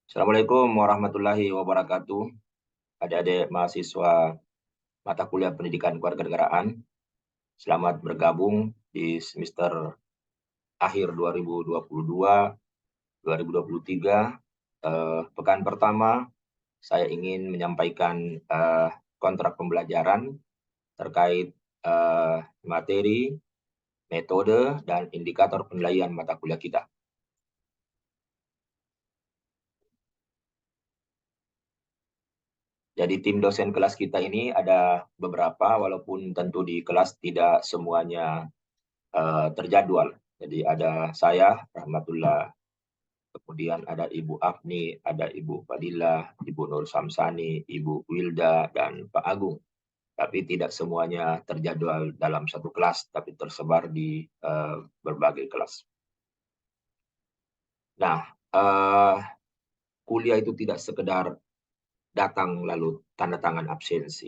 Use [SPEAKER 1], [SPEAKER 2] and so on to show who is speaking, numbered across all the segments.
[SPEAKER 1] Assalamualaikum warahmatullahi wabarakatuh. Adik-adik mahasiswa mata kuliah pendidikan kewarganegaraan, selamat bergabung di semester akhir 2022-2023. Pekan pertama, saya ingin menyampaikan kontrak pembelajaran terkait materi, metode, dan indikator penilaian mata kuliah kita. Jadi tim dosen kelas kita ini ada beberapa, walaupun tentu di kelas tidak semuanya terjadwal. Jadi ada saya, Rahmatullah, kemudian ada Ibu Afni, ada Ibu Fadilah, Ibu Nur Samsani, Ibu Wilda, dan Pak Agung. Tapi tidak semuanya terjadwal dalam satu kelas, tapi tersebar di berbagai kelas. Nah, kuliah itu tidak sekedar datang lalu tanda tangan absensi.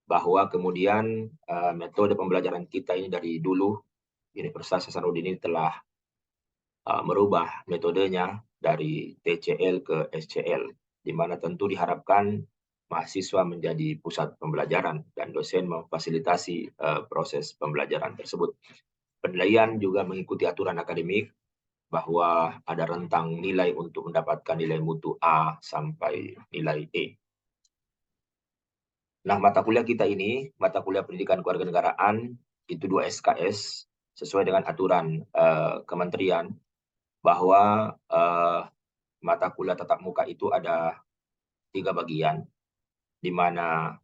[SPEAKER 1] Bahwa kemudian metode pembelajaran kita ini dari dulu, Universitas Hasanuddin ini telah merubah metodenya dari TCL ke SCL, di mana tentu diharapkan mahasiswa menjadi pusat pembelajaran dan dosen memfasilitasi proses pembelajaran tersebut. Penilaian juga mengikuti aturan akademik bahwa ada rentang nilai untuk mendapatkan nilai mutu A sampai nilai E. Nah, mata kuliah kita ini, mata kuliah pendidikan kewarganegaraan, itu 2 SKS, sesuai dengan aturan kementerian, bahwa mata kuliah tatap muka itu ada 3 bagian, di mana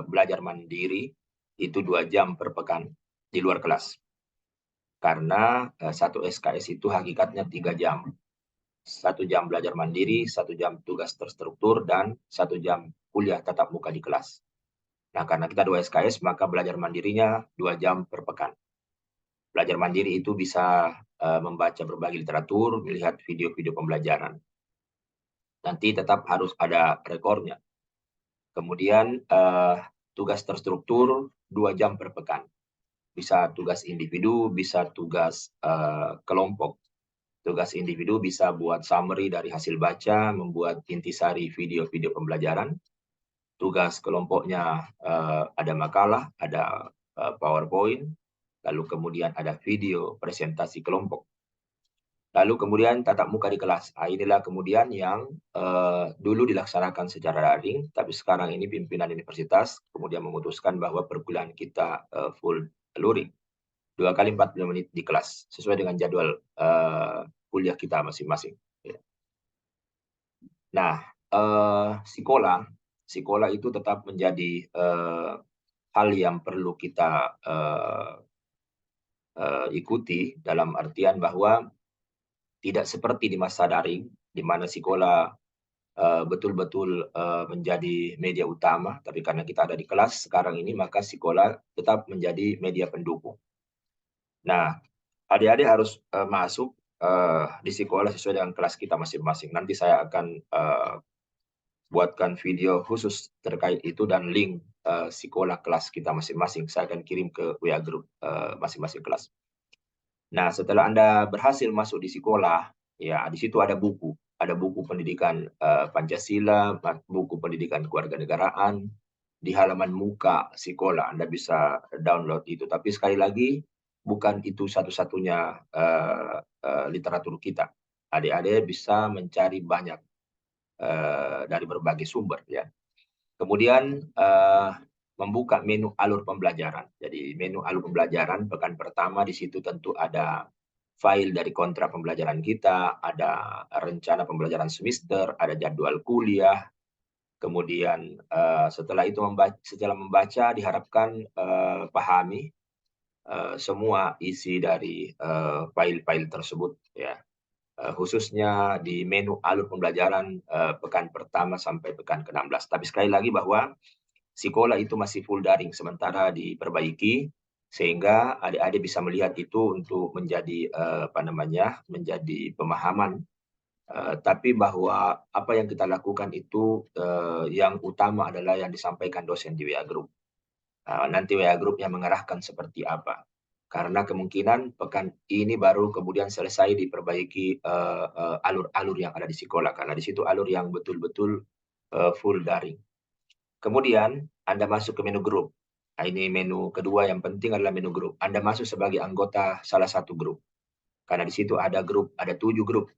[SPEAKER 1] belajar mandiri itu 2 jam per pekan di luar kelas. Karena satu SKS itu hakikatnya 3 jam. 1 jam belajar mandiri, 1 jam tugas terstruktur, dan 1 jam kuliah tatap muka di kelas. Nah, karena kita 2 SKS, maka belajar mandirinya 2 jam per pekan. Belajar mandiri itu bisa membaca berbagai literatur, melihat video-video pembelajaran. Nanti tetap harus ada rekornya. Kemudian tugas terstruktur 2 jam per pekan. Bisa tugas individu, bisa tugas kelompok. Tugas individu bisa buat summary dari hasil baca, membuat intisari video-video pembelajaran. Tugas kelompoknya ada makalah, ada PowerPoint, lalu kemudian ada video presentasi kelompok. Lalu kemudian tatap muka di kelas. Inilah kemudian yang dulu dilaksanakan secara daring, tapi sekarang ini pimpinan universitas kemudian memutuskan bahwa perkuliahan kita full luring. 2 kali 45 menit di kelas, sesuai dengan jadwal kuliah kita masing-masing. Nah, sekolah itu tetap menjadi hal yang perlu kita ikuti, dalam artian bahwa tidak seperti di masa daring, di mana sekolah betul-betul menjadi media utama, tapi karena kita ada di kelas sekarang ini, maka sekolah tetap menjadi media pendukung. Nah, adik-adik harus masuk di sekolah sesuai dengan kelas kita masing-masing. Nanti saya akan buatkan video khusus terkait itu dan link sekolah kelas kita masing-masing. Saya akan kirim ke WA group masing-masing kelas. Nah, setelah Anda berhasil masuk di sekolah, ya di situ ada buku pendidikan Pancasila, buku pendidikan kewarganegaraan, di halaman muka sekolah Anda bisa download itu. Tapi sekali lagi, bukan itu satu-satunya literatur kita. Adik-adik bisa mencari banyak dari berbagai sumber, ya. Kemudian membuka menu alur pembelajaran. Jadi menu alur pembelajaran pekan pertama di situ tentu ada file dari kontrak pembelajaran kita, ada rencana pembelajaran semester, ada jadwal kuliah. Kemudian setelah itu setelah membaca diharapkan pahami semua isi dari file-file tersebut, ya. Khususnya di menu alur pembelajaran pekan pertama sampai pekan ke-16. Tapi sekali lagi bahwa sekolah itu masih full daring, sementara diperbaiki sehingga adik-adik bisa melihat itu untuk menjadi menjadi pemahaman. Tapi bahwa apa yang kita lakukan itu yang utama adalah yang disampaikan dosen di WA Group. Nanti WA Group yang mengarahkan seperti apa. karena kemungkinan pekan ini baru kemudian selesai diperbaiki alur-alur yang ada di sekolah, karena di situ alur yang betul-betul full daring. Kemudian Anda masuk ke menu grup. Nah, ini menu kedua yang penting adalah menu grup. Anda masuk sebagai anggota salah satu grup. Karena di situ ada grup, ada 7 grup.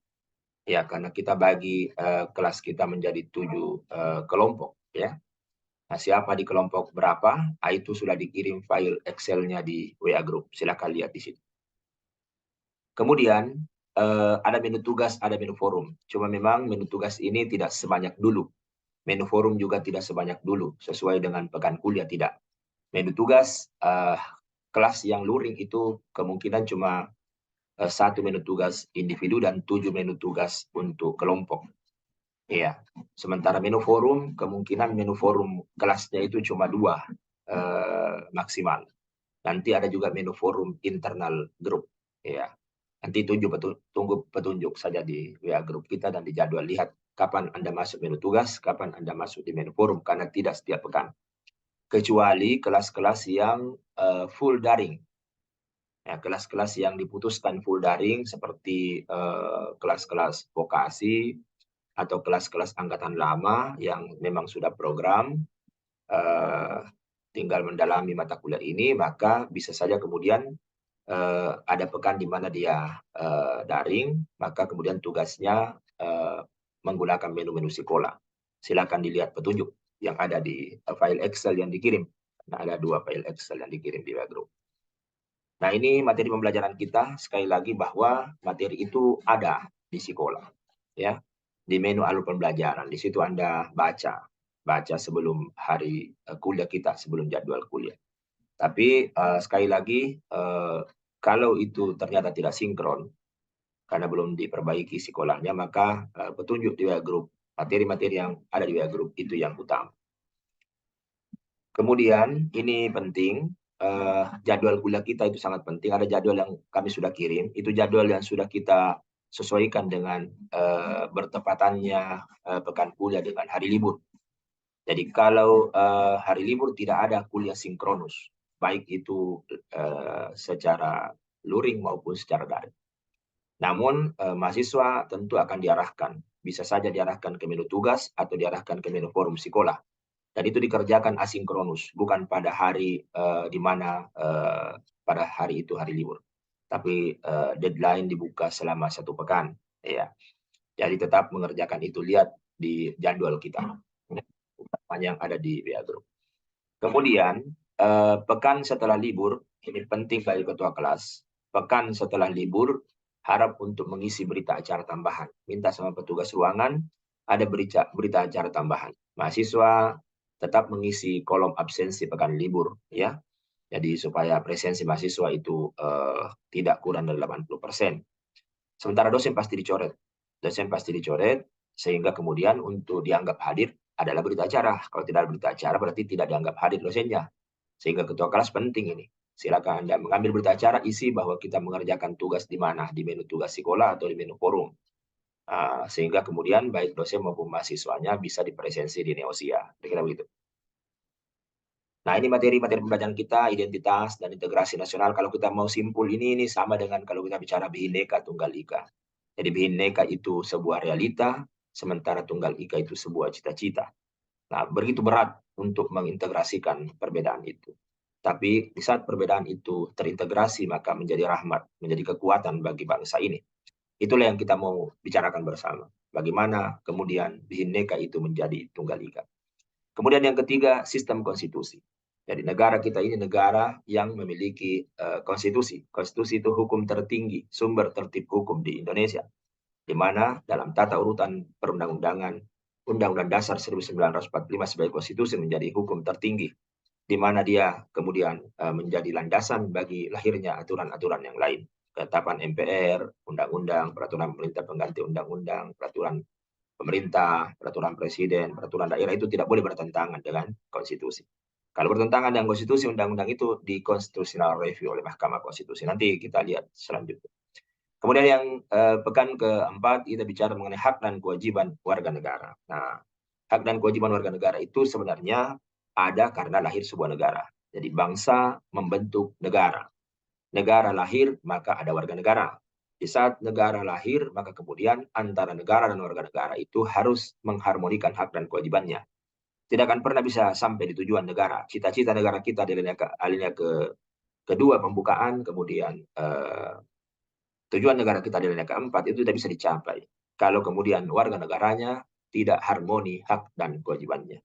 [SPEAKER 1] Ya, karena kita bagi kelas kita menjadi 7 kelompok, ya. Nah, siapa di kelompok berapa, itu sudah dikirim file Excel-nya di WA Group. Silakan lihat di situ. Kemudian ada menu tugas, ada menu forum. Cuma memang menu tugas ini tidak sebanyak dulu. Menu forum juga tidak sebanyak dulu, sesuai dengan pekan kuliah tidak. Menu tugas, kelas yang luring itu kemungkinan cuma 1 menu tugas individu dan 7 menu tugas untuk kelompok. Iya. Sementara menu forum, kemungkinan menu forum kelasnya itu cuma 2 maksimal. Nanti ada juga menu forum internal grup. Ya. Nanti tunggu petunjuk saja di WA grup kita dan di jadwal. Lihat kapan Anda masuk menu tugas, kapan Anda masuk di menu forum, karena tidak setiap pekan. Kecuali kelas-kelas yang full daring. Ya, kelas-kelas yang diputuskan full daring seperti kelas-kelas vokasi, atau kelas-kelas angkatan lama yang memang sudah program, tinggal mendalami mata kuliah ini, maka bisa saja kemudian ada pekan di mana dia daring, maka kemudian tugasnya menggunakan menu-menu sekolah. Silakan dilihat petunjuk yang ada di file Excel yang dikirim. Nah, ada 2 file Excel yang dikirim di WA Group. Nah, ini materi pembelajaran kita. Sekali lagi bahwa materi itu ada di sekolah, ya. Di menu alur pembelajaran. Di situ Anda baca sebelum hari kuliah kita, sebelum jadwal kuliah. Tapi sekali lagi, kalau itu ternyata tidak sinkron, karena belum diperbaiki sekolahnya, maka petunjuk di WA Group, materi-materi yang ada di WA Group itu yang utama. Kemudian ini penting, jadwal kuliah kita itu sangat penting. Ada jadwal yang kami sudah kirim, itu jadwal yang sudah kita sesuaikan dengan bertepatannya pekan kuliah dengan hari libur. Jadi kalau hari libur tidak ada kuliah sinkronus, baik itu secara luring maupun secara daring. Namun mahasiswa tentu akan diarahkan, bisa saja diarahkan ke menu tugas atau diarahkan ke menu forum sekolah. Dan itu dikerjakan asinkronus, bukan pada hari di mana pada hari itu hari libur. Tapi deadline dibuka selama 1 pekan. Ya. Jadi tetap mengerjakan itu, lihat di jadwal kita yang ada di WA Group. Kemudian pekan setelah libur, ini penting bagi ketua kelas. Pekan setelah libur, harap untuk mengisi berita acara tambahan. Minta sama petugas ruangan, ada berita acara tambahan. Mahasiswa tetap mengisi kolom absensi pekan libur, ya. Jadi supaya presensi mahasiswa itu tidak kurang dari 80%. Sementara dosen pasti dicoret. Dosen pasti dicoret, sehingga kemudian untuk dianggap hadir adalah berita acara. Kalau tidak ada berita acara berarti tidak dianggap hadir dosennya. Sehingga ketua kelas penting ini. Silakan Anda mengambil berita acara, isi bahwa kita mengerjakan tugas di mana, di menu tugas sekolah atau di menu forum. Sehingga kemudian baik dosen maupun mahasiswanya bisa dipresensi di Neosia. Kira-kira begitu. Nah, ini materi-materi pembelajaran kita, identitas dan integrasi nasional. Kalau kita mau simpul ini sama dengan kalau kita bicara Bhinneka Tunggal Ika. Jadi Bhinneka itu sebuah realita, sementara Tunggal Ika itu sebuah cita-cita. Nah, begitu berat untuk mengintegrasikan perbedaan itu. Tapi di saat perbedaan itu terintegrasi, maka menjadi rahmat, menjadi kekuatan bagi bangsa ini. Itulah yang kita mau bicarakan bersama. Bagaimana kemudian Bhinneka itu menjadi Tunggal Ika. Kemudian yang ketiga, sistem konstitusi. Jadi negara kita ini negara yang memiliki konstitusi. Konstitusi itu hukum tertinggi, sumber tertib hukum di Indonesia. Di mana dalam tata urutan perundang-undangan, Undang-Undang Dasar 1945 sebagai konstitusi menjadi hukum tertinggi, di mana dia kemudian menjadi landasan bagi lahirnya aturan-aturan yang lain. Ketetapan MPR, undang-undang, peraturan pemerintah pengganti undang-undang, peraturan pemerintah, peraturan presiden, peraturan daerah itu tidak boleh bertentangan dengan konstitusi. Kalau bertentangan dengan konstitusi, undang-undang itu di constitutional review oleh Mahkamah Konstitusi. Nanti kita lihat selanjutnya. Kemudian yang pekan keempat, kita bicara mengenai hak dan kewajiban warga negara. Nah, hak dan kewajiban warga negara itu sebenarnya ada karena lahir sebuah negara. Jadi bangsa membentuk negara. Negara lahir, maka ada warga negara. Di saat negara lahir, maka kemudian antara negara dan warga negara itu harus mengharmonikan hak dan kewajibannya. Tidak akan pernah bisa sampai di tujuan negara. Cita-cita negara kita di alinea kedua pembukaan, kemudian tujuan negara kita di alinea keempat itu tidak bisa dicapai kalau kemudian warga negaranya tidak harmoni hak dan kewajibannya.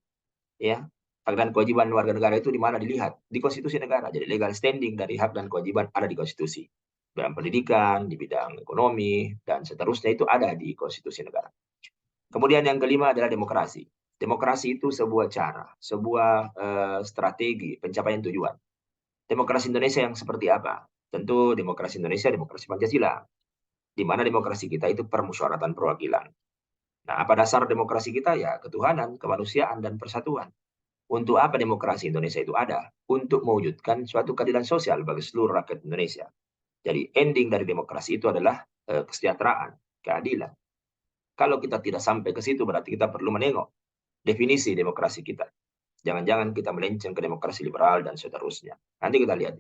[SPEAKER 1] Ya, hak dan kewajiban warga negara itu di mana dilihat di konstitusi negara. Jadi legal standing dari hak dan kewajiban ada di konstitusi. Dalam pendidikan, di bidang ekonomi dan seterusnya itu ada di konstitusi negara. Kemudian yang kelima adalah demokrasi. Demokrasi itu sebuah cara, sebuah strategi pencapaian tujuan. Demokrasi Indonesia yang seperti apa? Tentu demokrasi Indonesia, demokrasi Pancasila, di mana demokrasi kita itu permusyawaratan perwakilan. Nah, apa dasar demokrasi kita? Ya, ketuhanan, kemanusiaan, dan persatuan. Untuk apa demokrasi Indonesia itu ada? Untuk mewujudkan suatu keadilan sosial bagi seluruh rakyat Indonesia. Jadi ending dari demokrasi itu adalah kesejahteraan, keadilan. Kalau kita tidak sampai ke situ, berarti kita perlu menengok definisi demokrasi kita. Jangan-jangan kita melenceng ke demokrasi liberal dan seterusnya. Nanti kita lihat.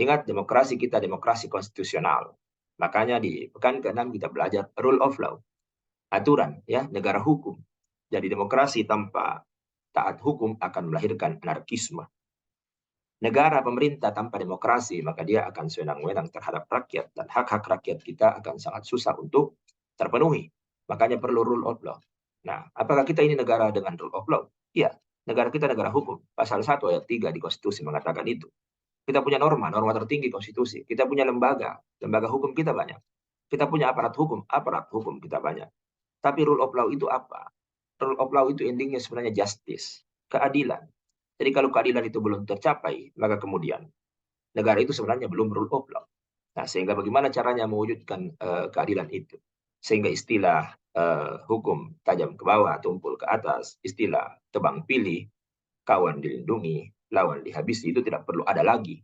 [SPEAKER 1] Ingat, demokrasi kita demokrasi konstitusional. Makanya di pekan ke-6 kita belajar rule of law. Aturan, ya, negara hukum. Jadi demokrasi tanpa taat hukum akan melahirkan anarkisme. Negara pemerintah tanpa demokrasi, maka dia akan sewenang-wenang terhadap rakyat. Dan hak-hak rakyat kita akan sangat susah untuk terpenuhi. Makanya perlu rule of law. Nah, apakah kita ini negara dengan rule of law? Iya, negara kita negara hukum. Pasal 1 ayat 3 di konstitusi mengatakan itu. Kita punya norma tertinggi konstitusi. Kita punya lembaga hukum kita banyak. Kita punya aparat hukum kita banyak. Tapi rule of law itu apa? Rule of law itu endingnya sebenarnya justice, keadilan. Jadi kalau keadilan itu belum tercapai, maka kemudian negara itu sebenarnya belum rule of law. Nah, sehingga bagaimana caranya mewujudkan keadilan itu? Sehingga istilah hukum tajam ke bawah, tumpul ke atas, istilah tebang pilih, kawan dilindungi, lawan dihabisi, itu tidak perlu ada lagi.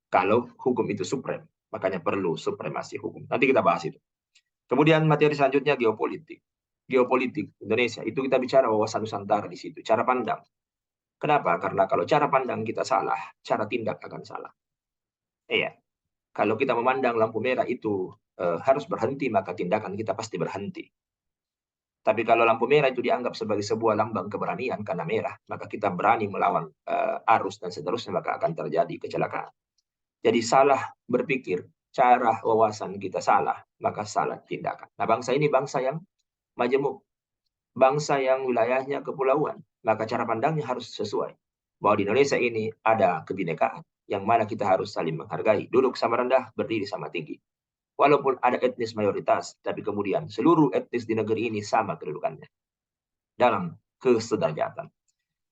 [SPEAKER 1] Kalau hukum itu suprem, makanya perlu supremasi hukum. Nanti kita bahas itu. Kemudian materi selanjutnya geopolitik. Geopolitik Indonesia, itu kita bicara wawasan Nusantara di situ, cara pandang. Kenapa? Karena kalau cara pandang kita salah, cara tindak akan salah. Iya. Kalau kita memandang lampu merah itu harus berhenti, maka tindakan kita pasti berhenti. Tapi kalau lampu merah itu dianggap sebagai sebuah lambang keberanian karena merah, maka kita berani melawan arus dan seterusnya, maka akan terjadi kecelakaan. Jadi salah berpikir, cara wawasan kita salah, maka salah tindakan. Nah, bangsa ini bangsa yang majemuk, bangsa yang wilayahnya kepulauan, maka cara pandangnya harus sesuai. Bahwa di Indonesia ini ada kebinekaan, yang mana kita harus saling menghargai, duduk sama rendah, berdiri sama tinggi. Walaupun ada etnis mayoritas, tapi kemudian seluruh etnis di negeri ini sama kedudukannya dalam kesederajatan.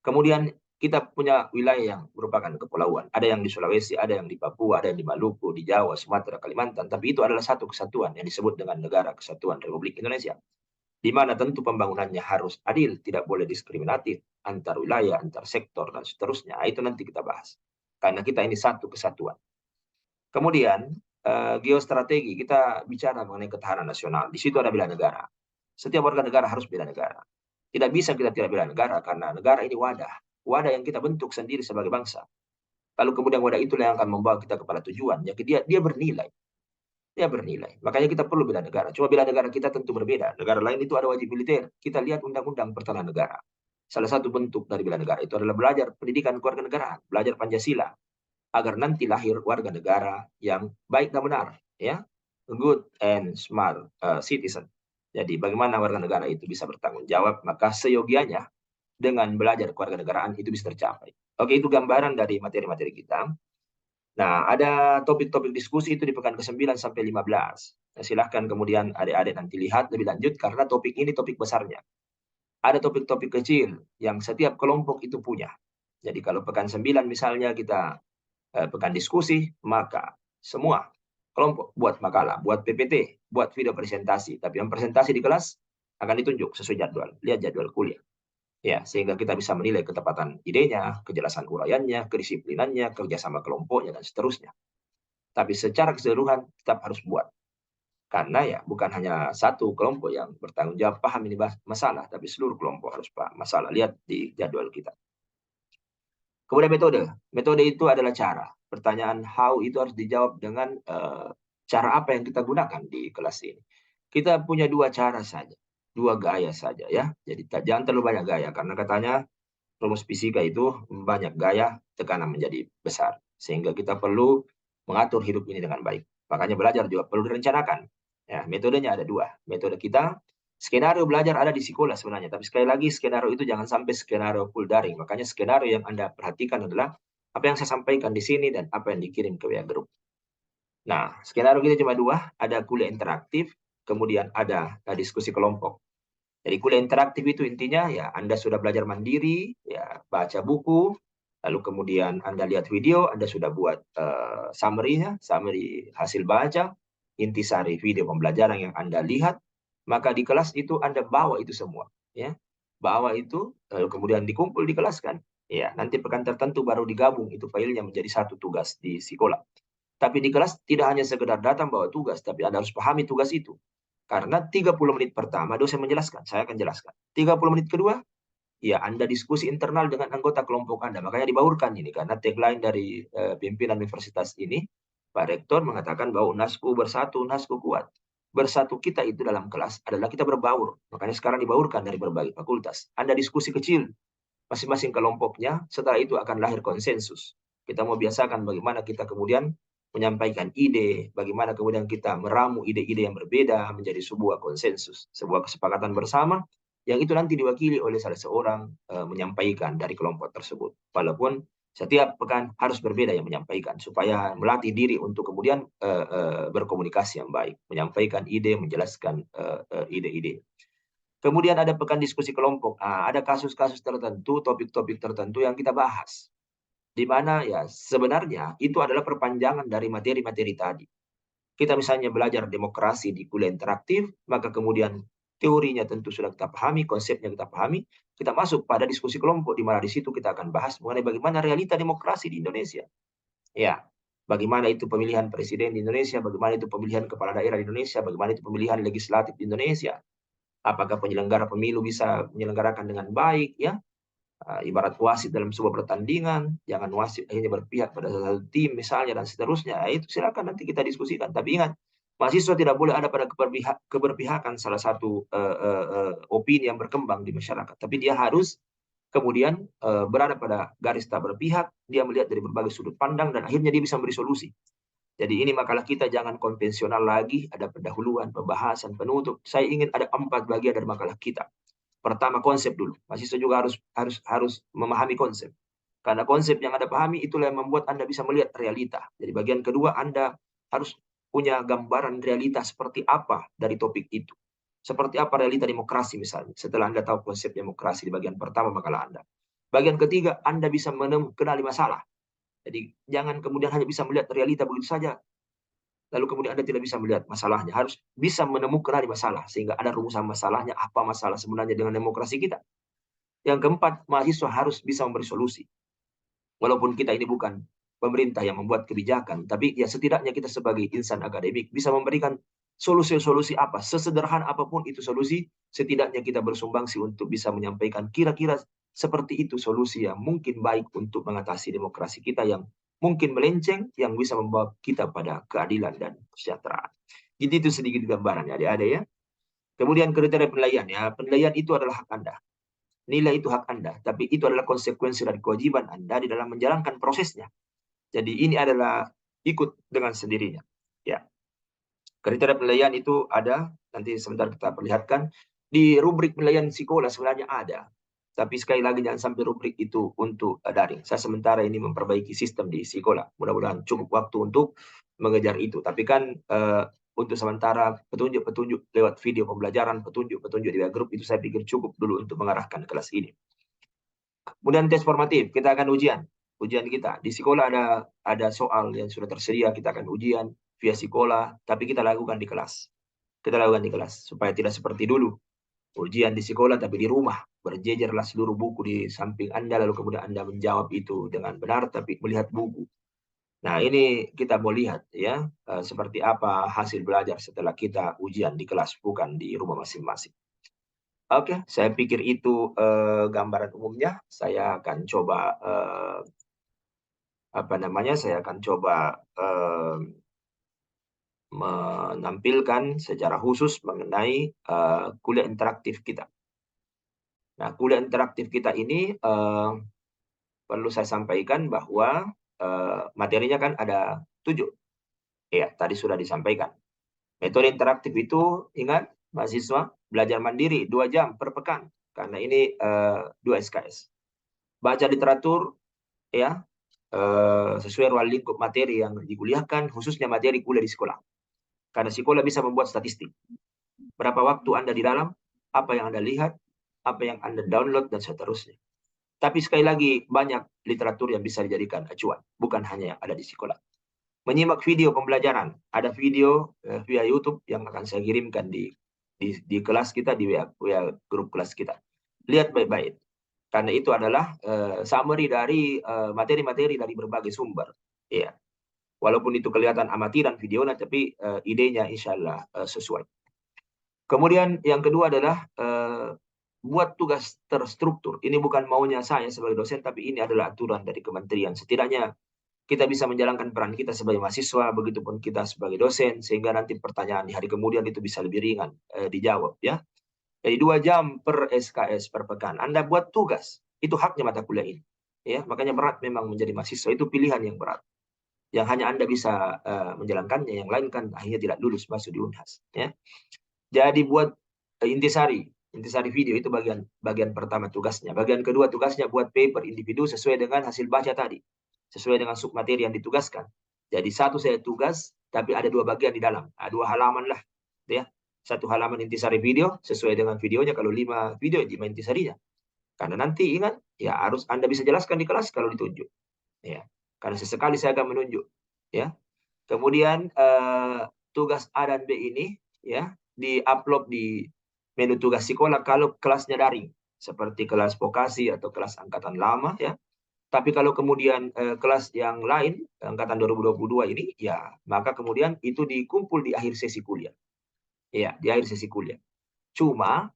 [SPEAKER 1] Kemudian kita punya wilayah yang merupakan kepulauan. Ada yang di Sulawesi, ada yang di Papua, ada yang di Maluku, di Jawa, Sumatera, Kalimantan. Tapi itu adalah satu kesatuan yang disebut dengan Negara Kesatuan Republik Indonesia. Di mana tentu pembangunannya harus adil, tidak boleh diskriminatif, antar wilayah, antar sektor, dan seterusnya. Itu nanti kita bahas. Karena kita ini satu kesatuan. Kemudian, geostrategi, kita bicara mengenai ketahanan nasional. Di situ ada bela negara. Setiap warga negara harus bela negara. Tidak bisa kita tidak bela negara, karena negara ini wadah yang kita bentuk sendiri sebagai bangsa. Lalu kemudian wadah itulah yang akan membawa kita kepada tujuan. Jadi dia bernilai. Dia bernilai. Makanya kita perlu bela negara. Cuma bela negara kita tentu berbeda. Negara lain itu ada wajib militer. Kita lihat undang-undang pertahanan negara. Salah satu bentuk dari bela negara itu adalah belajar pendidikan kewarganegaraan, belajar Pancasila, agar nanti lahir warga negara yang baik dan benar, ya, good and smart citizen. Jadi bagaimana warga negara itu bisa bertanggung jawab, maka seyogianya dengan belajar kewarganegaraan itu bisa tercapai. Oke, itu gambaran dari materi-materi kita. Nah, ada topik-topik diskusi itu di pekan ke-9 sampai 15. Nah, silahkan kemudian adik-adik nanti lihat lebih lanjut, karena topik ini topik besarnya. Ada topik-topik kecil yang setiap kelompok itu punya. Jadi kalau pekan 9 misalnya kita pekan diskusi, maka semua kelompok buat makalah, buat PPT, buat video presentasi. Tapi yang presentasi di kelas akan ditunjuk sesuai jadwal. Lihat jadwal kuliah. Ya, sehingga kita bisa menilai ketepatan idenya, kejelasan uraiannya, kedisiplinannya, kerjasama kelompoknya, dan seterusnya. Tapi secara keseluruhan tetap harus buat. Karena ya bukan hanya satu kelompok yang bertanggung jawab paham ini masalah, tapi seluruh kelompok harus paham masalah. Lihat di jadwal kita. Kemudian metode. Metode itu adalah cara. Pertanyaan how itu harus dijawab dengan cara apa yang kita gunakan di kelas ini. Kita punya dua cara saja, dua gaya saja ya. Jadi jangan terlalu banyak gaya karena katanya rumus fisika itu banyak gaya, tekanan menjadi besar. Sehingga kita perlu mengatur hidup ini dengan baik. Makanya belajar juga perlu direncanakan. Ya, metodenya ada dua. Metode kita, skenario belajar ada di sekolah sebenarnya. Tapi sekali lagi, skenario itu jangan sampai skenario full daring. Makanya skenario yang Anda perhatikan adalah apa yang saya sampaikan di sini dan apa yang dikirim ke WA Group. Nah, skenario kita cuma dua, ada kuliah interaktif, kemudian ada diskusi kelompok. Jadi kuliah interaktif itu intinya ya Anda sudah belajar mandiri, ya baca buku, lalu kemudian Anda lihat video, Anda sudah buat summary-nya, summary hasil baca, intisari video pembelajaran yang Anda lihat, maka di kelas itu Anda bawa itu semua, ya. Bawa itu lalu kemudian dikumpul di kelas kan. Ya, nanti pekan tertentu baru digabung itu filenya menjadi satu tugas di sekolah. Tapi di kelas tidak hanya sekedar datang bawa tugas, tapi Anda harus pahami tugas itu. Karena 30 menit pertama dosen menjelaskan, saya akan jelaskan. 30 menit kedua, ya Anda diskusi internal dengan anggota kelompok Anda. Makanya dibaurkan ini, karena tagline dari pimpinan universitas ini, Pak Rektor mengatakan bahwa UNASKU bersatu, UNASKU kuat. Bersatu kita itu dalam kelas adalah kita berbaur. Makanya sekarang dibaurkan dari berbagai fakultas. Anda diskusi kecil, masing-masing kelompoknya, setelah itu akan lahir konsensus. Kita mau biasakan bagaimana kita kemudian menyampaikan ide, bagaimana kemudian kita meramu ide-ide yang berbeda menjadi sebuah konsensus, sebuah kesepakatan bersama, yang itu nanti diwakili oleh salah seorang menyampaikan dari kelompok tersebut. Walaupun setiap pekan harus berbeda yang menyampaikan, supaya melatih diri untuk kemudian berkomunikasi yang baik, menyampaikan ide, menjelaskan ide-ide. Kemudian ada pekan diskusi kelompok. Ada kasus-kasus tertentu, topik-topik tertentu yang kita bahas. Di mana ya sebenarnya itu adalah perpanjangan dari materi-materi tadi. Kita misalnya belajar demokrasi di kuliah interaktif, maka kemudian teorinya tentu sudah kita pahami, konsepnya kita pahami, kita masuk pada diskusi kelompok, di mana di situ kita akan bahas mengenai bagaimana realita demokrasi di Indonesia. Ya, bagaimana itu pemilihan presiden di Indonesia, bagaimana itu pemilihan kepala daerah di Indonesia, bagaimana itu pemilihan legislatif di Indonesia, apakah penyelenggara pemilu bisa menyelenggarakan dengan baik, ya. Ibarat wasit dalam sebuah pertandingan, jangan wasit hanya berpihak pada satu tim misalnya dan seterusnya. Itu silakan nanti kita diskusikan. Tapi ingat, mahasiswa tidak boleh ada pada keberpihakan salah satu opini yang berkembang di masyarakat. Tapi dia harus kemudian berada pada garis tak berpihak, dia melihat dari berbagai sudut pandang dan akhirnya dia bisa memberi solusi. Jadi ini makalah kita jangan konvensional lagi, ada pendahuluan, pembahasan, penutup. Saya ingin ada 4 bagian dari makalah kita. Pertama, konsep dulu. Mahasiswa juga harus memahami konsep. Karena konsep yang Anda pahami itulah yang membuat Anda bisa melihat realita. Jadi bagian kedua, Anda harus punya gambaran realita seperti apa dari topik itu. Seperti apa realita demokrasi misalnya. Setelah Anda tahu konsep demokrasi di bagian pertama makalah Anda. Bagian ketiga, Anda bisa mengenali masalah. Jadi jangan kemudian hanya bisa melihat realita begitu saja, lalu kemudian Anda tidak bisa melihat masalahnya. Harus bisa menemukan dari masalah, sehingga ada rumusan masalahnya, apa masalah sebenarnya dengan demokrasi kita. Yang keempat, mahasiswa harus bisa memberi solusi. Walaupun kita ini bukan pemerintah yang membuat kebijakan, tapi ya setidaknya kita sebagai insan akademik bisa memberikan solusi-solusi apa, sesederhana apapun itu solusi, setidaknya kita bersumbangsi untuk bisa menyampaikan kira-kira seperti itu solusi yang mungkin baik untuk mengatasi demokrasi kita yang mungkin melenceng, yang bisa membawa kita pada keadilan dan kesejahteraan. Jadi itu sedikit gambaran ya adik-adik ya. Kemudian kriteria penilaian ya, penilaian itu adalah hak Anda. Nilai itu hak Anda, tapi itu adalah konsekuensi dari kewajiban Anda di dalam menjalankan prosesnya. Jadi ini adalah ikut dengan sendirinya. Ya, kriteria penilaian itu ada, nanti sebentar kita perlihatkan. Di rubrik penilaian sekolah sebenarnya ada. Tapi sekali lagi jangan sampai rubrik itu untuk daring. Saya sementara ini memperbaiki sistem di sekolah. Mudah-mudahan cukup waktu untuk mengejar itu. Tapi kan untuk sementara petunjuk-petunjuk lewat video pembelajaran, petunjuk-petunjuk di grup itu saya pikir cukup dulu untuk mengarahkan kelas ini. Kemudian tes formatif, kita akan ujian kita. Di sekolah ada soal yang sudah tersedia, kita akan ujian via sekolah, tapi kita lakukan di kelas. Kita lakukan di kelas, supaya tidak seperti dulu. Ujian di sekolah, tapi di rumah. Berjejerlah seluruh buku di samping Anda, lalu kemudian Anda menjawab itu dengan benar, tapi melihat buku. Nah, ini kita mau lihat ya, seperti apa hasil belajar setelah kita ujian di kelas, bukan di rumah masing-masing. Oke, saya pikir itu gambaran umumnya. Saya akan coba saya akan coba menampilkan secara khusus mengenai kuliah interaktif kita. Nah, kuliah interaktif kita ini perlu saya sampaikan bahwa materinya kan ada 7. Ya, tadi sudah disampaikan. Metode interaktif itu, ingat, mahasiswa belajar mandiri 2 jam per pekan. Karena ini 2 SKS. Baca literatur, ya, sesuai ruang lingkup materi yang dikuliahkan, khususnya materi kuliah di sekolah. Karena sekolah bisa membuat statistik. Berapa waktu Anda di dalam, apa yang Anda lihat, apa yang Anda download, dan seterusnya. Tapi sekali lagi, banyak literatur yang bisa dijadikan acuan, bukan hanya yang ada di sekolah. Menyimak video pembelajaran, ada video via YouTube yang akan saya kirimkan di kelas kita, di WA grup kelas kita. Lihat baik-baik, karena itu adalah summary dari materi-materi dari berbagai sumber. Ya, walaupun itu kelihatan amatiran videonya, tapi idenya insya Allah sesuai. Kemudian yang kedua adalah buat tugas terstruktur. Ini bukan maunya saya sebagai dosen, tapi ini adalah aturan dari kementerian. Setidaknya kita bisa menjalankan peran kita sebagai mahasiswa, begitupun kita sebagai dosen, sehingga nanti pertanyaan di hari kemudian itu bisa lebih ringan dijawab. Ya. Jadi 2 jam per SKS per pekan. Anda buat tugas, itu haknya mata kuliah ini. Ya, makanya berat memang menjadi mahasiswa, itu pilihan yang berat. Yang hanya Anda bisa menjalankannya, yang lain kan akhirnya tidak lulus masuk di Unhas. Ya. Jadi buat intisari video itu bagian pertama tugasnya. Bagian kedua tugasnya buat paper individu sesuai dengan hasil baca tadi, sesuai dengan submateri yang ditugaskan. Jadi satu saya tugas, tapi ada 2 bagian di dalam, 2 halaman lah, ya. 1 halaman intisari video sesuai dengan videonya. Kalau 5 video, 5 intisarinya. Karena nanti ingat, ya harus Anda bisa jelaskan di kelas kalau ditunjuk, ya. Karena sesekali saya akan menunjuk, ya. Kemudian tugas A dan B ini, ya, di-upload di menu tugas sekolah kalau kelasnya daring, seperti kelas vokasi atau kelas angkatan lama, ya. Tapi kalau kemudian kelas yang lain, angkatan 2022 ini, ya, maka kemudian itu dikumpul di akhir sesi kuliah. Ya, di akhir sesi kuliah. Cuma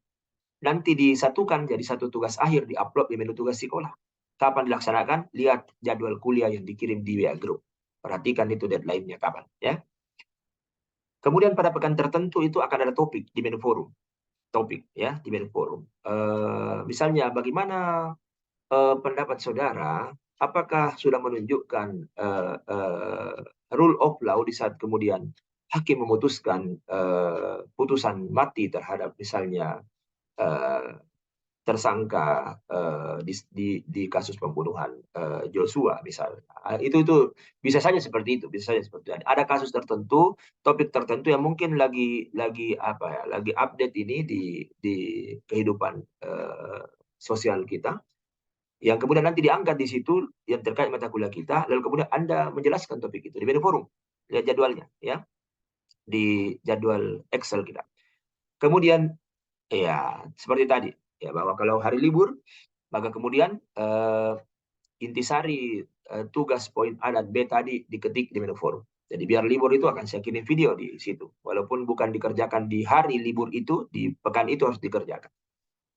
[SPEAKER 1] nanti disatukan jadi satu tugas akhir, di-upload di menu tugas sekolah. Kapan dilaksanakan? Lihat jadwal kuliah yang dikirim di WA Group. Perhatikan itu deadline-nya kapan, ya. Kemudian pada pekan tertentu itu akan ada topik di menu forum. Topik, ya, di menu forum. Misalnya, bagaimana pendapat saudara, apakah sudah menunjukkan rule of law di saat kemudian hakim memutuskan putusan mati terhadap misalnya tersangka di kasus pembunuhan Joshua misalnya. Itu bisa saja seperti itu, bisa saja seperti itu. Ada kasus tertentu, topik tertentu yang mungkin lagi update ini di kehidupan sosial kita, yang kemudian nanti diangkat di situ yang terkait mata kuliah kita, lalu kemudian Anda menjelaskan topik itu di menu forum. Lihat jadwalnya, ya, di jadwal Excel kita. Kemudian, ya, seperti tadi, ya, bahwa kalau hari libur, maka kemudian intisari tugas poin A dan B tadi diketik di menu forum. Jadi biar libur itu akan saya kirim video di situ. Walaupun bukan dikerjakan di hari libur itu, di pekan itu harus dikerjakan.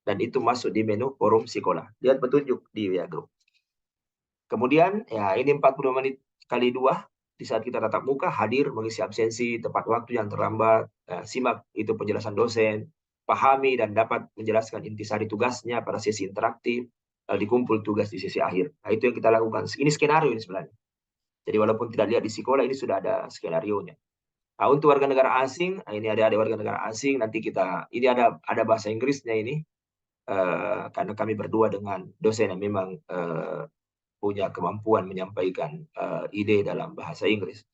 [SPEAKER 1] Dan itu masuk di menu forum sekolah. Lihat petunjuk di WA Group. Kemudian, ya, ini 40 menit kali 2, di saat kita tatap muka, hadir, mengisi absensi, tepat waktu yang terlambat, simak itu penjelasan dosen, pahami dan dapat menjelaskan intisari tugasnya pada sesi interaktif, dikumpul tugas di sesi akhir. Nah, itu yang kita lakukan. Ini skenario ini sebenarnya. Jadi walaupun tidak lihat di sekolah, ini sudah ada skenario-nya. Nah, untuk warga negara asing, ini ada warga negara asing, nanti ini ada bahasa Inggrisnya ini, karena kami berdua dengan dosen yang memang punya kemampuan menyampaikan ide dalam bahasa Inggris.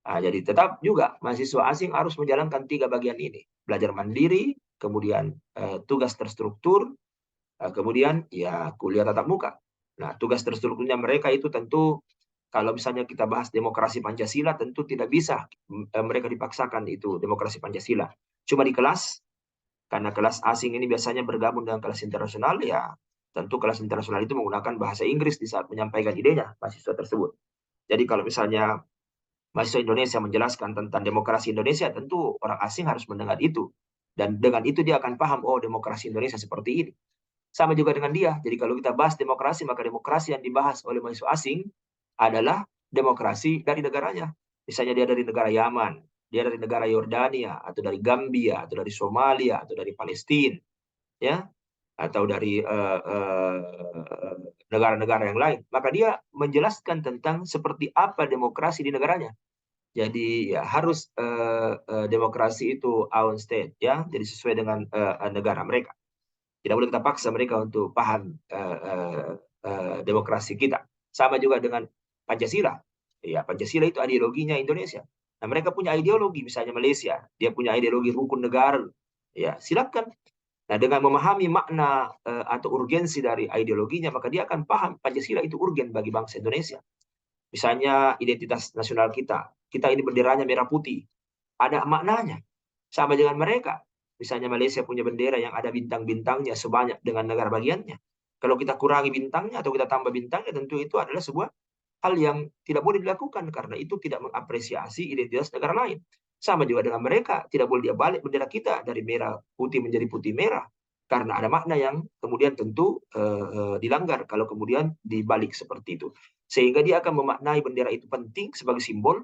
[SPEAKER 1] Nah, jadi tetap juga mahasiswa asing harus menjalankan 3 bagian ini. Belajar mandiri, kemudian tugas terstruktur, kemudian ya kuliah tatap muka. Nah, tugas terstrukturnya mereka itu tentu, kalau misalnya kita bahas demokrasi Pancasila, tentu tidak bisa mereka dipaksakan itu demokrasi Pancasila. Cuma di kelas, karena kelas asing ini biasanya bergabung dengan kelas internasional, ya tentu kelas internasional itu menggunakan bahasa Inggris di saat menyampaikan idenya mahasiswa tersebut. Jadi kalau misalnya mahasiswa Indonesia menjelaskan tentang demokrasi Indonesia, tentu orang asing harus mendengar itu. Dan dengan itu dia akan paham, oh, demokrasi Indonesia seperti ini. Sama juga dengan dia. Jadi kalau kita bahas demokrasi, maka demokrasi yang dibahas oleh mahasiswa asing adalah demokrasi dari negaranya. Misalnya dia dari negara Yaman, dia dari negara Yordania, atau dari Gambia, atau dari Somalia, atau dari Palestina, ya, atau dari negara-negara yang lain. Maka dia menjelaskan tentang seperti apa demokrasi di negaranya. Jadi ya harus demokrasi itu own state, ya, jadi sesuai dengan negara mereka. Tidak boleh kita paksa mereka untuk paham demokrasi kita. Sama juga dengan Pancasila. Ya, Pancasila itu ideologinya Indonesia. Nah, mereka punya ideologi, misalnya Malaysia, dia punya ideologi rukun negara. Ya, silakan. Nah, dengan memahami makna atau urgensi dari ideologinya, maka dia akan paham Pancasila itu urgen bagi bangsa Indonesia. Misalnya identitas nasional kita. Kita ini benderanya merah putih. Ada maknanya. Sama dengan mereka. Misalnya Malaysia punya bendera yang ada bintang-bintangnya sebanyak dengan negara bagiannya. Kalau kita kurangi bintangnya atau kita tambah bintangnya, tentu itu adalah sebuah hal yang tidak boleh dilakukan karena itu tidak mengapresiasi identitas negara lain. Sama juga dengan mereka, tidak boleh dia balik bendera kita dari merah putih menjadi putih merah karena ada makna yang kemudian tentu dilanggar kalau kemudian dibalik seperti itu. Sehingga dia akan memaknai bendera itu penting sebagai simbol,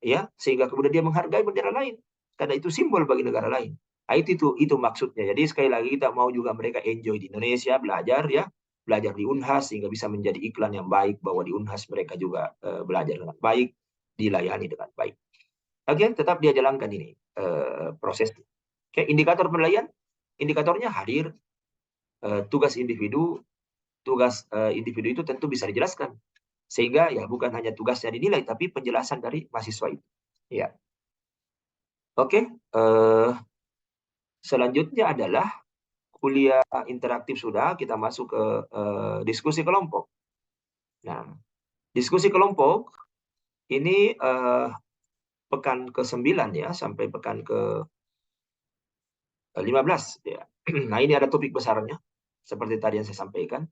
[SPEAKER 1] ya, sehingga kemudian dia menghargai bendera lain karena itu simbol bagi negara lain. Nah, itu maksudnya. Jadi sekali lagi kita mau juga mereka enjoy di Indonesia, belajar, ya, belajar di Unhas sehingga bisa menjadi iklan yang baik bahwa di Unhas mereka juga belajar dengan baik, dilayani dengan baik. Oke, tetap dia jalankan ini proses. Oke, indikator penilaian, indikatornya hadir, tugas individu itu tentu bisa dijelaskan. Sehingga ya bukan hanya tugasnya dinilai, tapi penjelasan dari mahasiswa itu. Ya. Oke, selanjutnya adalah kuliah interaktif sudah, kita masuk ke diskusi kelompok. Nah, diskusi kelompok ini pekan ke-9 ya, sampai pekan ke-15 ya. Nah, ini ada topik besarnya, seperti tadi yang saya sampaikan.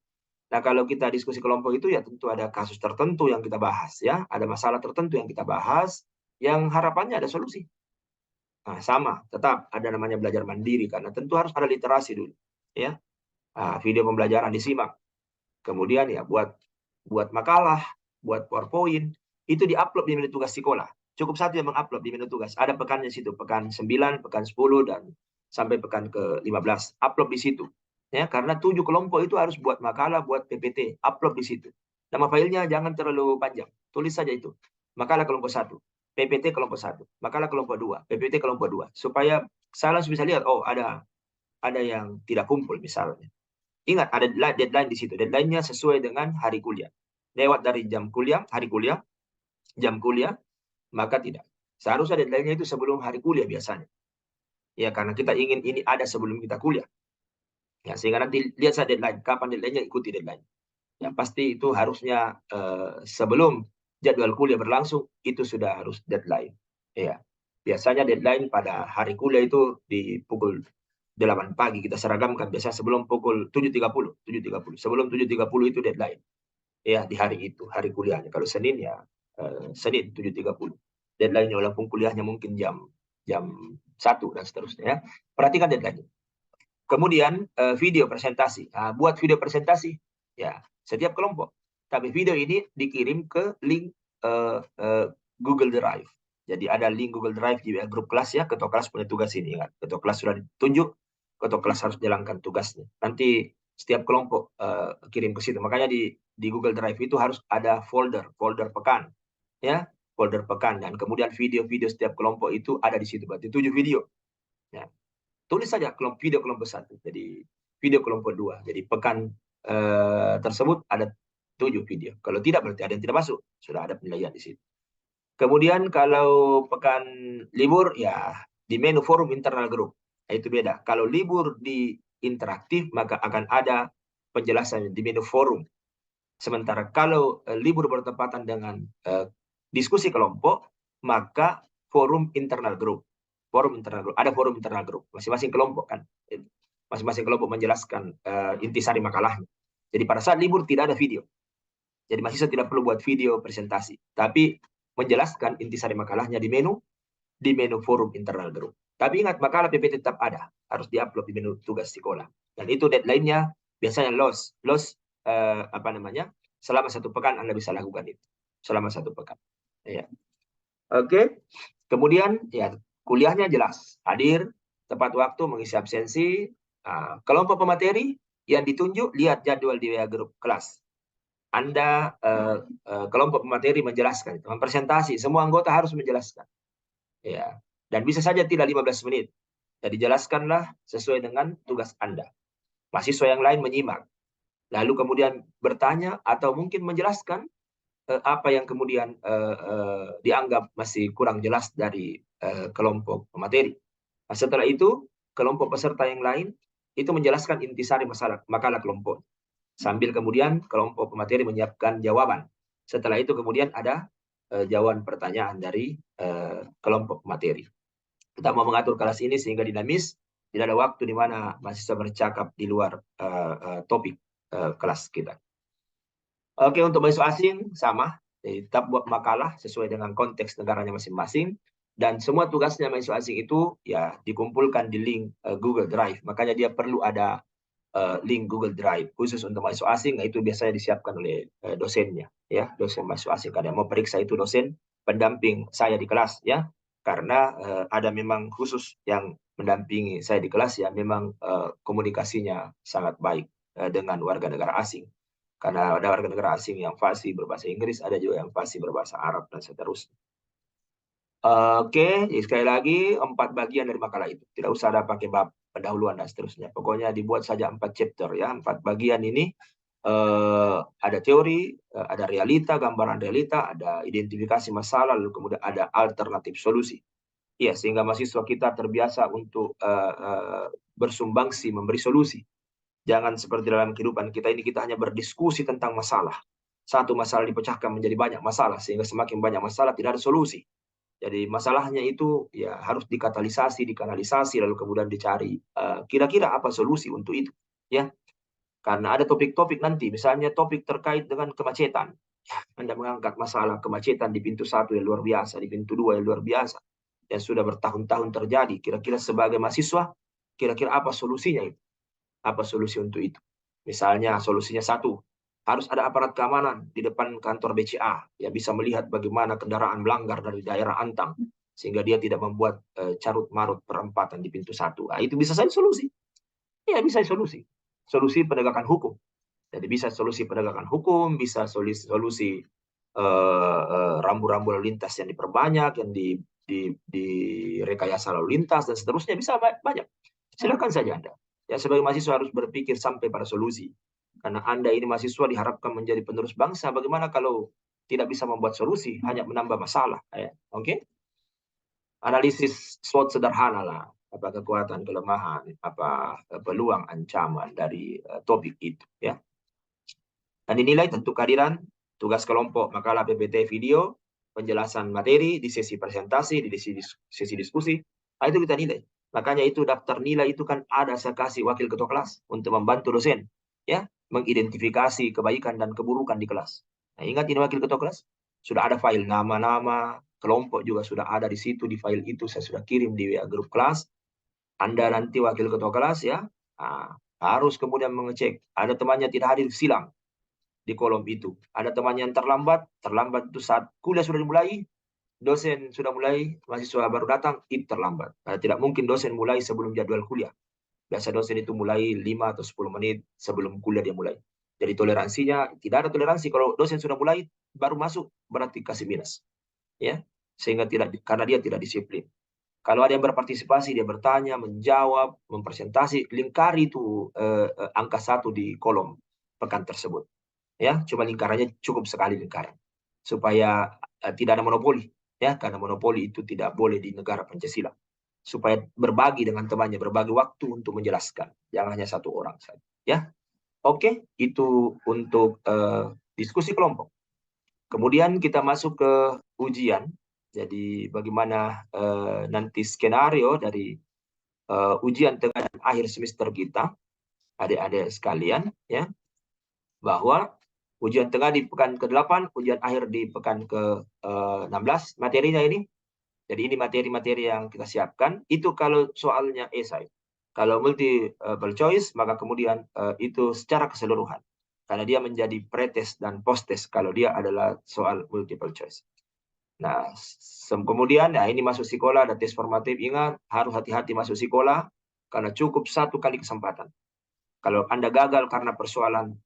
[SPEAKER 1] Nah, kalau kita diskusi kelompok itu ya tentu ada kasus tertentu yang kita bahas ya, ada masalah tertentu yang kita bahas, yang harapannya ada solusi. Nah, sama, tetap ada namanya belajar mandiri karena tentu harus ada literasi dulu, ya. Nah, video pembelajaran disimak. Kemudian ya buat makalah, buat PowerPoint, itu diupload di menu tugas sekolah. Cukup satu yang mengupload di menu tugas. Ada pekannya situ, pekan 9, pekan 10 dan sampai pekan ke-15. Upload di situ. Ya, karena 7 kelompok itu harus buat makalah, buat PPT, upload di situ. Nama filenya jangan terlalu panjang. Tulis saja itu. Makalah kelompok 1, PPT kelompok 1, makalah kelompok 2, PPT kelompok 2, supaya saya langsung bisa lihat, oh ada yang tidak kumpul misalnya. Ingat, ada deadline di situ. Deadline-nya sesuai dengan hari kuliah. Lewat dari jam kuliah, hari kuliah, jam kuliah, maka tidak. Seharusnya deadline-nya itu sebelum hari kuliah biasanya. Ya, karena kita ingin ini ada sebelum kita kuliah. Ya, sehingga nanti lihat saja deadline. Kapan deadline-nya, ikuti deadline. Ya, pasti itu harusnya sebelum jadwal kuliah berlangsung, itu sudah harus deadline. Ya, biasanya deadline pada hari kuliah itu di pukul 8 pagi kita seragamkan, biasanya sebelum pukul 7.30. Sebelum 7.30 itu deadline. Ya, di hari itu, hari kuliahnya. Kalau Senin ya Senin 7.30. Deadline-nya walaupun kuliahnya mungkin jam 1 dan seterusnya ya. Perhatikan deadline. Kemudian video presentasi. Nah, buat video presentasi ya setiap kelompok. Tapi video ini dikirim ke link Google Drive. Jadi ada link Google Drive di grup kelas ya. Ketua kelas punya tugas ini. Ingat, ketua kelas sudah ditunjuk. Ketua kelas harus jalankan tugasnya. Nanti setiap kelompok kirim ke situ. Makanya di Google Drive itu harus ada folder pekan, ya, folder pekan, dan kemudian video-video setiap kelompok itu ada di situ. Berarti 7 video. Ya. Tulis saja video kelompok 1. Jadi video kelompok 2. Jadi pekan tersebut ada 7 video. Kalau tidak berarti ada yang tidak masuk. Sudah ada penilaian di situ. Kemudian kalau pekan libur ya di menu forum internal grup. Itu beda. Kalau libur di interaktif maka akan ada penjelasan di menu forum. Sementara kalau libur bertepatan dengan diskusi kelompok, maka forum internal grup. Forum internal grup. Ada forum internal grup. Masing-masing kelompok kan. Masing-masing kelompok menjelaskan intisari makalahnya. Jadi pada saat libur tidak ada video. Jadi mahasiswa tidak perlu buat video presentasi. Tapi menjelaskan intisari makalahnya di menu forum internal grup. Tapi ingat, makalah PPT tetap ada. Harus diupload di menu tugas sekolah. Dan itu deadline-nya biasanya selama 1 pekan Anda bisa lakukan itu. selama 1 pekan. Ya. Oke. Kemudian ya kuliahnya jelas, hadir tepat waktu, mengisi absensi. Kelompok pemateri yang ditunjuk, lihat jadwal di WA grup kelas. Anda kelompok pemateri menjelaskan, mempresentasi, semua anggota harus menjelaskan. Ya. Dan bisa saja tidak 15 menit. Jadi jelaskanlah sesuai dengan tugas Anda. Mahasiswa yang lain menyimak. Lalu kemudian bertanya atau mungkin menjelaskan apa yang kemudian dianggap masih kurang jelas dari kelompok pemateri. Nah, setelah itu, kelompok peserta yang lain itu menjelaskan intisari makalah kelompok. Sambil kemudian kelompok pemateri menyiapkan jawaban. Setelah itu kemudian ada jawaban pertanyaan dari kelompok pemateri. Kita mau mengatur kelas ini sehingga dinamis, tidak ada waktu di mana mahasiswa bercakap di luar topik kelas kita. Oke, untuk mahasiswa asing sama, tetap buat makalah sesuai dengan konteks negaranya masing-masing, dan semua tugasnya mahasiswa asing itu ya dikumpulkan di link Google Drive. Makanya dia perlu ada link Google Drive khusus untuk mahasiswa asing. Itu biasanya disiapkan oleh dosennya, ya, dosen mahasiswa asing. Kadang mau periksa itu dosen pendamping saya di kelas, ya, karena ada memang khusus yang mendampingi saya di kelas, ya, memang komunikasinya sangat baik dengan warga negara asing. Karena ada warga negara asing yang fasih berbahasa Inggris, ada juga yang fasih berbahasa Arab, dan seterusnya. Oke, sekali lagi 4 bagian dari makalah itu. Tidak usah ada pakai bab pendahuluan dan seterusnya. Pokoknya dibuat saja 4 chapter, ya. 4 bagian ini ada teori, ada realita, gambaran realita, ada identifikasi masalah, lalu kemudian ada alternatif solusi. Ya, sehingga mahasiswa kita terbiasa untuk bersumbangsi, memberi solusi. Jangan seperti dalam kehidupan kita ini, kita hanya berdiskusi tentang masalah. Satu masalah dipecahkan menjadi banyak masalah, sehingga semakin banyak masalah tidak ada solusi. Jadi masalahnya itu ya harus dikatalisasi, dikanalisasi, lalu kemudian dicari kira-kira apa solusi untuk itu, ya. Karena ada topik-topik nanti, misalnya topik terkait dengan kemacetan. Anda mengangkat masalah kemacetan di pintu 1 yang luar biasa, di pintu 2 yang luar biasa, yang sudah bertahun-tahun terjadi. Kira-kira sebagai mahasiswa, kira-kira apa solusinya itu? Apa solusi untuk itu? Misalnya solusinya 1, harus ada aparat keamanan di depan kantor BCA yang bisa melihat bagaimana kendaraan melanggar dari daerah Antang, sehingga dia tidak membuat carut-marut perempatan di pintu 1. Nah, itu bisa saja solusi. Ya, bisa solusi. Solusi penegakan hukum. Jadi bisa solusi penegakan hukum, bisa solusi rambu-rambu lalu lintas yang diperbanyak, yang di rekayasa lalu lintas, dan seterusnya, bisa banyak. Silakan saja Anda. Ya, sebagai mahasiswa harus berpikir sampai pada solusi. Karena Anda ini mahasiswa diharapkan menjadi penerus bangsa, bagaimana kalau tidak bisa membuat solusi, hanya menambah masalah. Ya. Oke? Analisis SWOT sederhana lah. Apa kekuatan, kelemahan, apa peluang, ancaman dari topik itu. Ya. Dan dinilai tentu kehadiran, tugas kelompok, makalah PPT video, penjelasan materi di sesi presentasi, di sesi diskusi. Nah, itu kita nilai. Makanya itu daftar nilai itu kan ada saya kasih wakil ketua kelas untuk membantu dosen, ya, mengidentifikasi kebaikan dan keburukan di kelas. Nah, ingat ini wakil ketua kelas, sudah ada file nama-nama, kelompok juga sudah ada di situ, di file itu saya sudah kirim di WA grup kelas. Anda nanti wakil ketua kelas, ya, harus kemudian mengecek, ada temannya tidak hadir, silang di kolom itu. Ada teman yang terlambat itu saat kuliah sudah dimulai, dosen sudah mulai, mahasiswa baru datang, itu terlambat. Tidak mungkin dosen mulai sebelum jadwal kuliah. Biasa dosen itu mulai 5 atau 10 menit sebelum kuliah dia mulai. Jadi toleransinya, tidak ada toleransi. Kalau dosen sudah mulai, baru masuk, berarti kasih minus. Ya, sehingga karena dia tidak disiplin. Kalau ada yang berpartisipasi, dia bertanya, menjawab, mempresentasi, lingkari itu angka 1 di kolom pekan tersebut. Ya, cuma lingkarannya cukup sekali lingkaran supaya tidak ada monopoli, ya, karena monopoli itu tidak boleh di negara Pancasila. Supaya berbagi dengan temannya, berbagi waktu untuk menjelaskan, jangan hanya satu orang saja, ya. Oke, itu untuk diskusi kelompok. Kemudian kita masuk ke ujian. Jadi bagaimana nanti skenario dari ujian tengah dan akhir semester kita, adik-adik sekalian, ya, bahwa ujian tengah di pekan ke-8, ujian akhir di pekan ke-16 materinya ini. Jadi ini materi-materi yang kita siapkan. Itu kalau soalnya esai. Kalau multiple choice, maka kemudian itu secara keseluruhan. karena dia menjadi pretest dan posttest kalau dia adalah soal multiple choice. Nah, kemudian ini masuk sekolah, ada tes formatif. Ingat, harus hati-hati masuk sekolah karena cukup 1 kali kesempatan. Kalau Anda gagal karena persoalan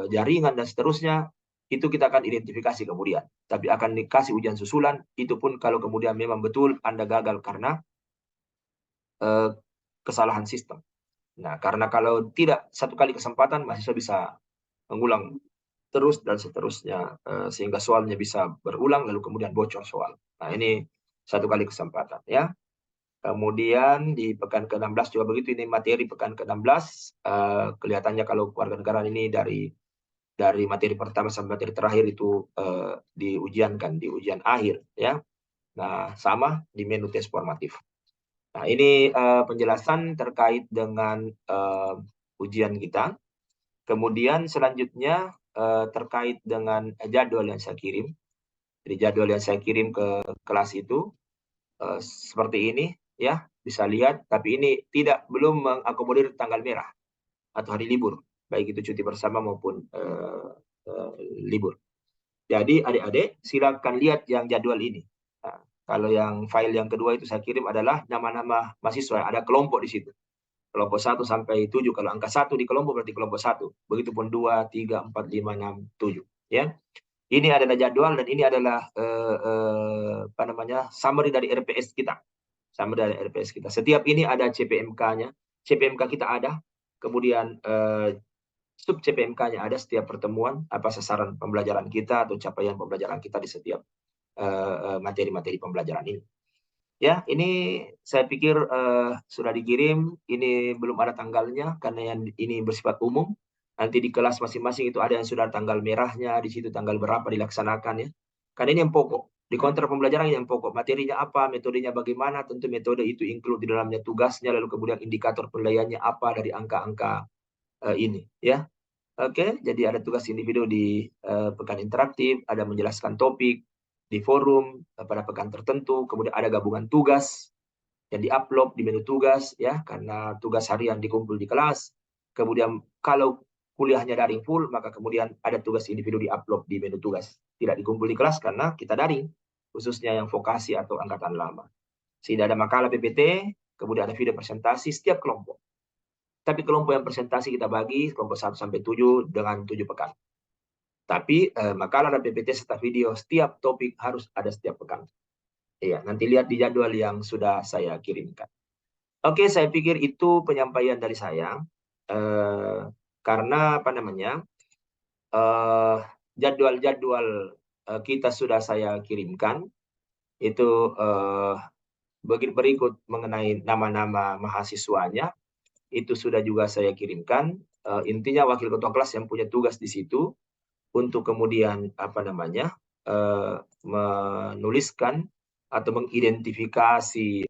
[SPEAKER 1] jaringan dan seterusnya, itu kita akan identifikasi kemudian. Tapi akan dikasih ujian susulan, itu pun kalau kemudian memang betul Anda gagal karena kesalahan sistem. Nah, karena kalau tidak 1 kali kesempatan, mahasiswa bisa mengulang terus dan seterusnya, sehingga soalnya bisa berulang, lalu kemudian bocor soal. Nah, ini 1 kali kesempatan, ya. Kemudian di pekan ke-16 juga begitu, ini materi pekan ke-16, kelihatannya kalau kewarganegaraan ini dari materi pertama sampai materi terakhir itu diujiankan, di ujian akhir, ya. Nah, sama di menu tes formatif. Nah, ini penjelasan terkait dengan ujian kita. Kemudian selanjutnya terkait dengan jadwal yang saya kirim. Jadi jadwal yang saya kirim ke kelas itu seperti ini, ya, bisa lihat. Tapi ini belum mengakomodir tanggal merah atau hari libur, baik itu cuti bersama maupun libur. Jadi adik-adik silakan lihat yang jadwal ini. Nah, kalau yang file yang kedua itu saya kirim adalah nama-nama mahasiswa, ada kelompok di situ. Kelompok 1 sampai 7, kalau angka 1 di kelompok berarti kelompok 1. Begitupun 2, 3, 4, 5, 6, 7. Ya. Ini adalah jadwal dan ini adalah summary dari RPS kita. Summary dari RPS kita. Setiap ini ada CPMK-nya. CPMK kita ada. Kemudian sub CPMK-nya ada setiap pertemuan, apa sasaran pembelajaran kita atau capaian pembelajaran kita di setiap materi-materi pembelajaran ini. Ya, ini saya pikir sudah dikirim. Ini belum ada tanggalnya karena yang ini bersifat umum. Nanti di kelas masing-masing itu ada yang sudah tanggal merahnya, di situ tanggal berapa dilaksanakan, ya. Karena ini yang pokok. Di kontrak pembelajaran yang pokok. Materinya apa, metodenya bagaimana, tentu metode itu include di dalamnya tugasnya, lalu kemudian indikator penilaiannya apa dari angka-angka ini, ya. Oke, jadi ada tugas individu di pekan interaktif, ada menjelaskan topik di forum pada pekan tertentu, kemudian ada gabungan tugas yang diupload di menu tugas, ya, karena tugas harian dikumpul di kelas. Kemudian kalau kuliahnya daring full, maka kemudian ada tugas individu diupload di menu tugas. Tidak dikumpul di kelas karena kita daring, khususnya yang vokasi atau angkatan lama. Sehingga ada makalah PPT, kemudian ada video presentasi setiap kelompok. Tapi kelompok yang presentasi kita bagi kelompok 1 sampai 7 dengan 7 pekan. Tapi makalah dan PPT serta video setiap topik harus ada setiap pekan. Iya, nanti lihat di jadwal yang sudah saya kirimkan. Oke, saya pikir itu penyampaian dari saya. Karena jadwal-jadwal kita sudah saya kirimkan. Itu berikut mengenai nama-nama mahasiswanya. Itu sudah juga saya kirimkan. Intinya wakil ketua kelas yang punya tugas di situ untuk kemudian menuliskan atau mengidentifikasi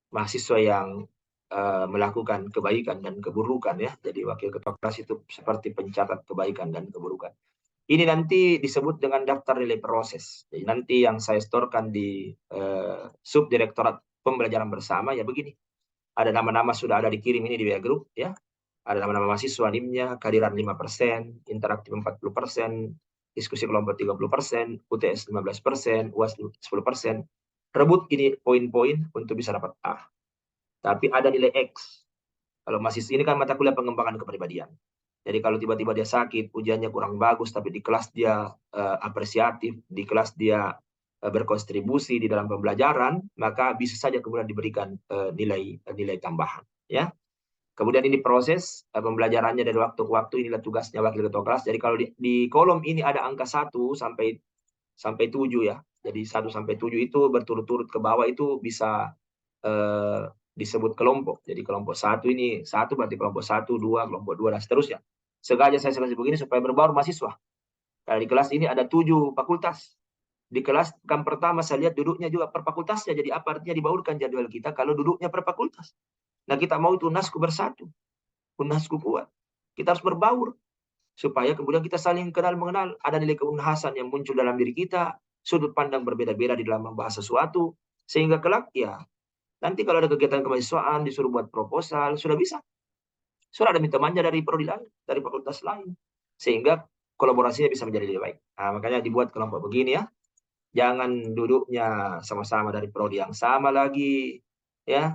[SPEAKER 1] mahasiswa yang melakukan kebaikan dan keburukan, ya. Jadi wakil ketua kelas itu seperti pencatat kebaikan dan keburukan. Ini nanti disebut dengan daftar nilai proses. Jadi nanti yang saya storekan di subdirektorat pembelajaran bersama, ya begini. Ada nama-nama sudah ada dikirim ini di WA Group, ya. Ada nama-nama mahasiswa, NIM-nya, kehadiran 5%, interaktif 40%, diskusi kelompok 30%, UTS 15%, UAS 10%. Rebut ini poin-poin untuk bisa dapat A. Tapi ada nilai X. Kalau mahasiswa ini kan mata kuliah pengembangan kepribadian. Jadi kalau tiba-tiba dia sakit, ujiannya kurang bagus, tapi di kelas dia apresiatif, di kelas dia berkontribusi di dalam pembelajaran, maka bisa saja kemudian diberikan nilai tambahan, ya. Kemudian ini proses pembelajarannya dari waktu ke waktu, inilah tugasnya wakil ketua kelas. Jadi kalau di kolom ini ada angka 1 sampai 7, ya. Jadi 1 sampai 7 itu berturut-turut ke bawah itu bisa disebut kelompok. Jadi kelompok 1 ini 1 berarti kelompok 1, 2, kelompok 2 dan seterusnya. Sengaja saya seperti begini supaya berbaur mahasiswa. Karena di kelas ini ada 7 fakultas. Di kelas pekan pertama saya lihat duduknya juga per fakultasnya. Jadi apa artinya dibaurkan jadwal kita kalau duduknya per fakultas? Nah, kita mau itu UNASKU bersatu, UNASKU kuat. Kita harus berbaur supaya kemudian kita saling kenal mengenal. Ada nilai keunhasan yang muncul dalam diri kita, sudut pandang berbeda-beda di dalam membahas sesuatu, sehingga kelak, ya, nanti kalau ada kegiatan kemahasiswaan disuruh buat proposal, sudah bisa. sudah ada minta manja dari prodi lain, dari fakultas lain. Sehingga kolaborasinya bisa menjadi lebih baik. Nah, makanya dibuat kelompok begini ya. Jangan duduknya sama-sama dari prodi yang sama lagi, ya.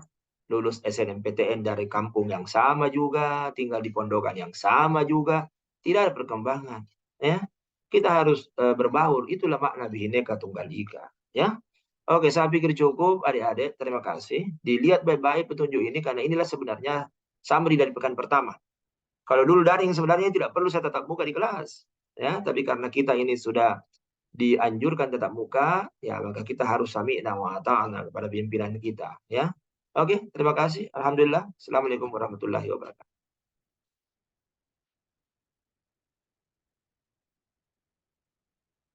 [SPEAKER 1] Lulus SNMPTN dari kampung yang sama juga, tinggal di pondokan yang sama juga, tidak ada perkembangan, ya. Kita harus berbaur, itulah makna Bhinneka Tunggal Ika, ya. Oke, saya pikir cukup adik-adik, terima kasih. Dilihat baik-baik petunjuk ini karena inilah sebenarnya summary dari pekan pertama. Kalau dulu daring sebenarnya tidak perlu saya tatap muka di kelas, ya. Tapi karena kita ini sudah dianjurkan tetap muka, ya maka kita harus sami'na wa ata'na kepada pimpinan kita, ya. Oke, terima kasih. Alhamdulillah. Assalamualaikum warahmatullahi wabarakatuh.